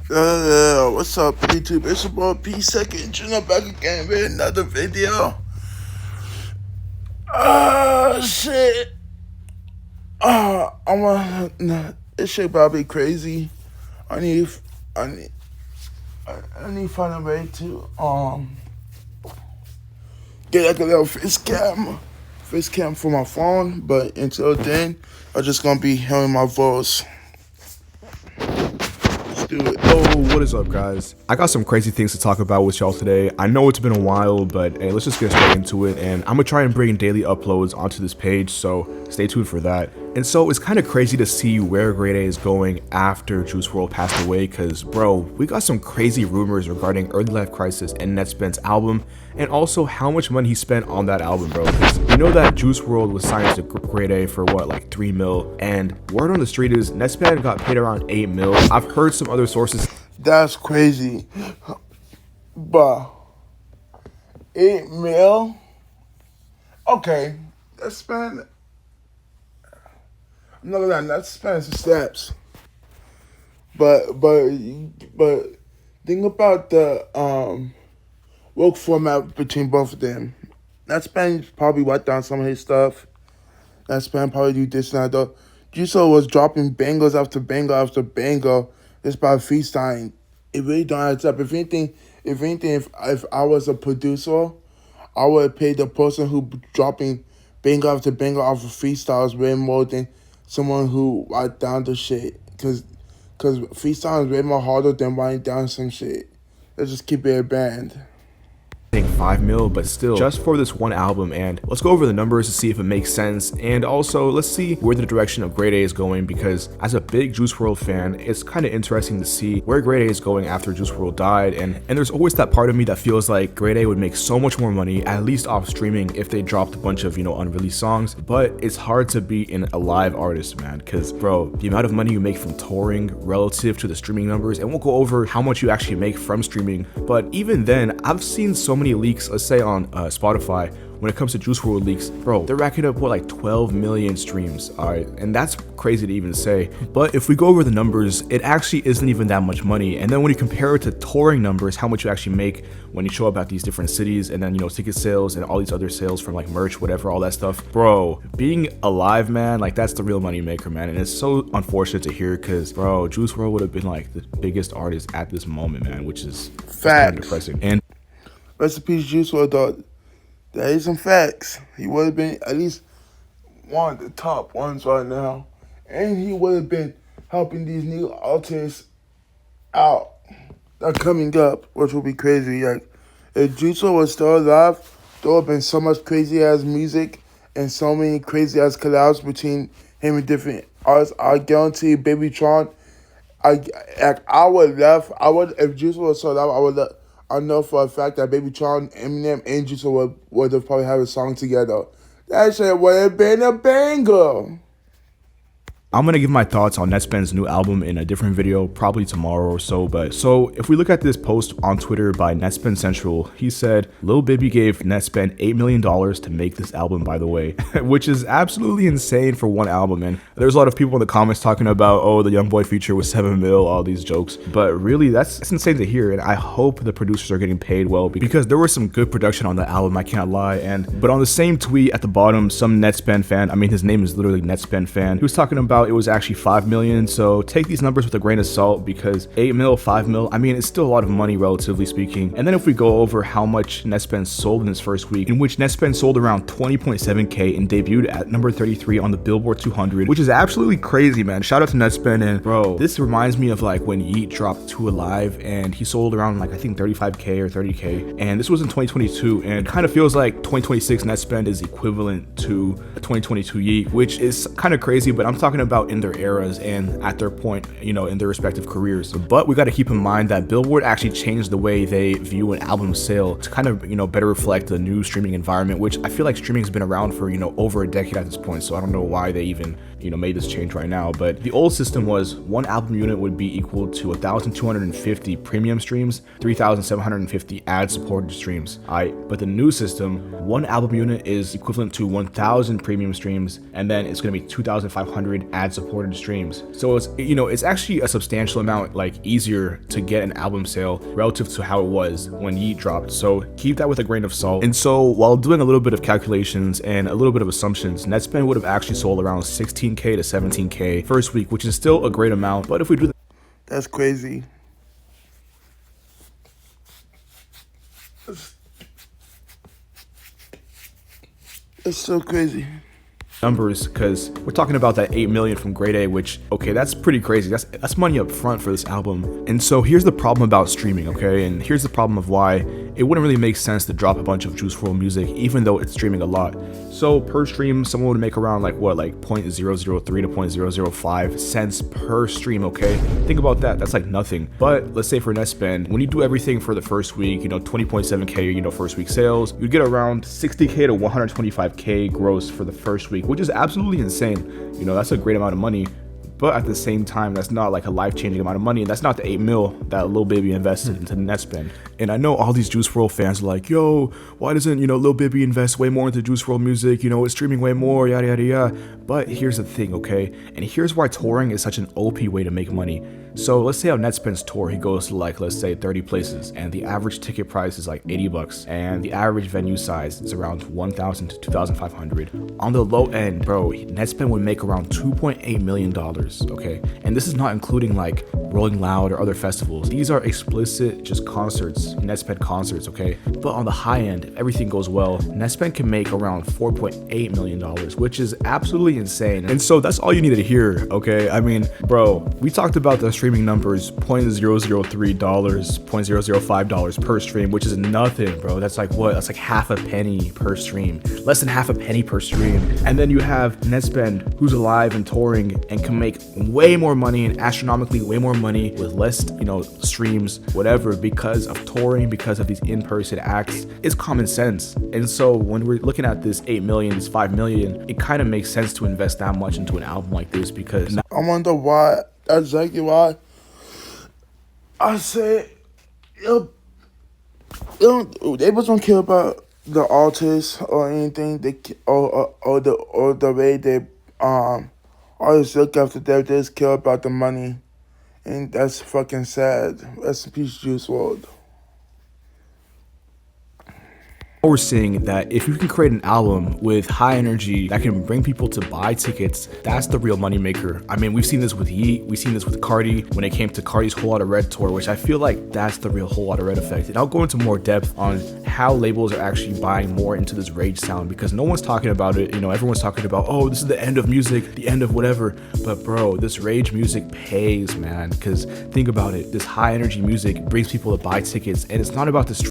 What's up, YouTube? It's your boy P Second. You know, back again with another video. Shit. Nah, this shit probably crazy. I need, I need, I need to find a way to get like a little face cam for my phone. But until then, I'm just gonna be hearing my voice. Do it. Oh, what is up, guys? I got some crazy things to talk about with y'all today. I know it's been a while, but hey, let's just get straight into it. And I'm gonna try and bring daily uploads onto this page, so stay tuned for that. And so it's kind of crazy to see where Grade A is going after Juice WRLD passed away, because bro, we got some crazy rumors regarding Early Life Crisis and Netspend's album, and also how much money he spent on that album, bro. You know that Juice WRLD was signed to Grade A for what, like 3 mil, and word on the street is Netspend got paid around 8 mil. I've heard some other sources. That's crazy, but 8 mil. Okay, let's spend. I'm not gonna let's spend some steps. But think about the work format between both of them. That span probably write down some of his stuff. That span probably do this and that. Though Juso was dropping bangers after banger after banger just by freestyling. It really don't add up. If anything, if I was a producer, I would have paid the person who dropping banger after banger off of freestyles way more than someone who write down the shit. Cause freestyle is way more harder than writing down some shit. Let's just keep it a band. 5 mil, but still just for this one album. And let's go over the numbers to see if it makes sense, and also let's see where the direction of Grade A is going, because as a big Juice WRLD fan, it's kind of interesting to see where Grade A is going after Juice WRLD died. And there's always that part of me that feels like Grade A would make so much more money, at least off streaming, if they dropped a bunch of, you know, unreleased songs. But it's hard to be an a live artist, man, because bro, the amount of money you make from touring relative to the streaming numbers, and we'll go over how much you actually make from streaming. But even then, I've seen so many leaks, let's say on Spotify, when it comes to Juice WRLD leaks, bro, they're racking up what, like 12 million streams, alright? And that's crazy to even say. But if we go over the numbers, it actually isn't even that much money. And then when you compare it to touring numbers, how much you actually make when you show up at these different cities, and then, you know, ticket sales and all these other sales from like merch, whatever, all that stuff, bro, being alive, man, like that's the real money maker, man. And it's so unfortunate to hear, because bro, Juice WRLD would have been like the biggest artist at this moment, man, which is kind of depressing. And rest in peace, Juice WRLD, though. That is some facts. He would have been at least one of the top ones right now. And he would have been helping these new artists out that are coming up, which would be crazy. Like, if Juice WRLD was still alive, there would have been so much crazy ass music and so many crazy ass collabs between him and different artists. I guarantee Baby Tron, if Juice WRLD was still alive, I know for a fact that Baby Tron, Eminem, and Juice would have probably had a song together. That shit would have been a banger. I'm gonna give my thoughts on Netspend's new album in a different video, probably tomorrow or so. But so if we look at this post on Twitter by Netspend Central, he said Lil Bibby gave Netspend $8 million to make this album, by the way, which is absolutely insane for one album. And there's a lot of people in the comments talking about, oh, the YoungBoy feature was 7 mil, all these jokes. But really, that's insane to hear. And I hope the producers are getting paid well, because there was some good production on the album, I can't lie. But on the same tweet at the bottom, some Netspend fan, I mean, his name is literally Netspend fan, he was talking about it was actually 5 million. So take these numbers with a grain of salt, because 8 mil, 5 mil, I mean, it's still a lot of money relatively speaking. And then if we go over how much Netspend sold in his first week, in which Netspend sold around 20.7k and debuted at number 33 on the Billboard 200, which is absolutely crazy, man. Shout out to Netspend. And bro, this reminds me of like when Yeet dropped 2 Alive and he sold around like I think 35k or 30k, and this was in 2022, and it kind of feels like 2026 Netspend is equivalent to 2022 Yeet, which is kind of crazy. But I'm talking about in their eras and at their point, you know, in their respective careers. But we got to keep in mind that Billboard actually changed the way they view an album sale to kind of, you know, better reflect the new streaming environment, which I feel like streaming has been around for, you know, over a decade at this point. So I don't know why they even made this change right now. But the old system was one album unit would be equal to 1,250 premium streams, 3,750 ad-supported streams. But the new system, one album unit is equivalent to 1,000 premium streams, and then it's going to be 2,500 ad-supported streams. So it's actually a substantial amount easier to get an album sale relative to how it was when Yeet dropped. So keep that with a grain of salt. And so while doing a little bit of calculations and a little bit of assumptions, Netspend would have actually sold around 16K to 17K first week, which is still a great amount. But if we do that's crazy. It's so crazy. Numbers, because we're talking about that 8 million from Grade A, which, okay, that's pretty crazy. That's money up front for this album. And so here's the problem about streaming, okay? And here's the problem of why it wouldn't really make sense to drop a bunch of Juice WRLD music, even though it's streaming a lot. So per stream, someone would make around 0.003 to 0.005 cents per stream, okay? Think about that. That's nothing. But let's say for Netspend, when you do everything for the first week, 20.7K, first week sales, you'd get around 60K to 125K gross for the first week, which is absolutely insane. That's a great amount of money. But at the same time, that's not a life-changing amount of money, and that's not the 8 mil that Lil Baby invested into Netspend. And I know all these Juice WRLD fans are like, yo, why doesn't, Lil Baby invest way more into Juice WRLD music? It's streaming way more, yada, yada, yada. But here's the thing, okay? And here's why touring is such an OP way to make money. So let's say on Netspend's tour, he goes to let's say 30 places, and the average ticket price is $80, and the average venue size is around 1,000 to 2,500. On the low end, bro, Netspend would make around $2.8 million, okay? And this is not including Rolling Loud or other festivals. These are explicit just concerts, Netspend concerts, okay? But on the high end, if everything goes well, Netspend can make around $4.8 million, which is absolutely insane. And so that's all you need to hear, okay? I mean, bro, we talked about the streaming numbers, $0.003, $0.005 per stream, which is nothing, bro. That's what? That's half a penny per stream, less than half a penny per stream. And then you have Netspend, who's alive and touring and can make way more money, and astronomically way more money with less, streams, whatever, because of touring, because of these in-person acts. It's common sense. And so when we're looking at this 8 million, this 5 million, it kind of makes sense to invest that much into an album like this, because I wonder why. That's exactly why I say they don't care about the artist or anything. They or the way they artists look after them. They just care about the money, and that's fucking sad. Rest in peace, Juice WRLD. we're seeing that if you can create an album with high energy that can bring people to buy tickets, that's the real moneymaker. I mean, we've seen this with Yeet, we've seen this with Cardi when it came to Cardi's Whole Lotta Red tour, which I feel like that's the real Whole Lotta Red effect. And I'll go into more depth on how labels are actually buying more into this rage sound, because no one's talking about it. You know, everyone's talking about, oh, this is the end of music, the end of whatever. But bro, this rage music pays, man, because think about it. This high energy music brings people to buy tickets, and it's not about the